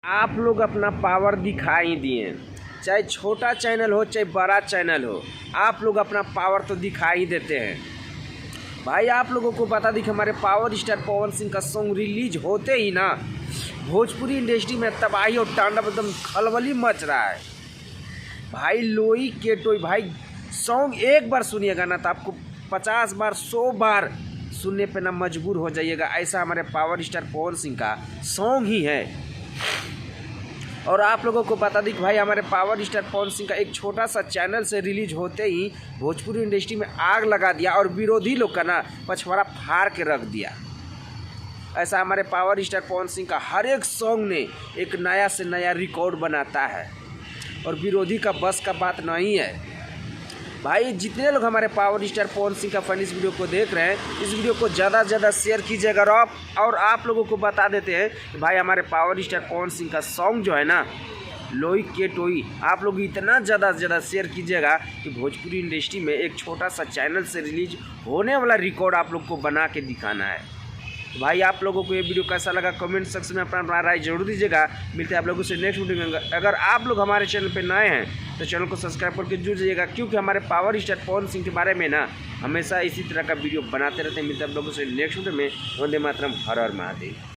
आप लोग अपना पावर दिखा ही दिए, चाहे छोटा चैनल हो चाहे बड़ा चैनल हो, आप लोग अपना पावर तो दिखा ही देते हैं। भाई आप लोगों को बता दी कि हमारे पावर स्टार पवन सिंह का सॉन्ग रिलीज होते ही ना भोजपुरी इंडस्ट्री में तबाही और तांडव एकदम खलबली मच रहा है। भाई लोई के टोई भाई सॉन्ग एक बार सुनिएगा ना तो आपको 50 बार 100 बार सुनने पे ना मजबूर हो जाइएगा। ऐसा हमारे पावर स्टार पवन सिंह का सॉन्ग ही है। और आप लोगों को बता दी कि भाई हमारे पावर स्टार पवन सिंह का एक छोटा सा चैनल से रिलीज होते ही भोजपुरी इंडस्ट्री में आग लगा दिया और विरोधी लोग का ना पछवाड़ा फाड़ के रख दिया। ऐसा हमारे पावर स्टार पवन सिंह का हर एक सॉन्ग ने एक नया से नया रिकॉर्ड बनाता है और विरोधी का बस का बात नहीं है। भाई जितने लोग हमारे पावर स्टार पवन सिंह का फन इस वीडियो को देख रहे हैं, इस वीडियो को ज़्यादा से ज़्यादा शेयर कीजिएगा। और आप लोगों को बता देते हैं कि भाई हमारे पावर स्टार पवन सिंह का सॉन्ग जो है ना लोई के टोई, आप लोग इतना ज़्यादा से ज़्यादा शेयर कीजिएगा कि भोजपुरी इंडस्ट्री में एक छोटा सा चैनल से रिलीज होने वाला रिकॉर्ड आप लोग को बना के दिखाना है। तो भाई आप लोगों को ये वीडियो कैसा लगा कमेंट सेक्शन में अपना राय जरूर दीजिएगा। मिलते हैं आप लोगों से नेक्स्ट वीडियो में। अगर आप लोग हमारे चैनल पे नए हैं तो चैनल को सब्सक्राइब करके जुड़ जाइएगा, क्योंकि हमारे पावर स्टार पवन सिंह के बारे में ना हमेशा इसी तरह का वीडियो बनाते रहते हैं। मिलते हैं आप लोगों से नेक्स्ट वीडियो में। वंदे मातरम, हर हर महादेव।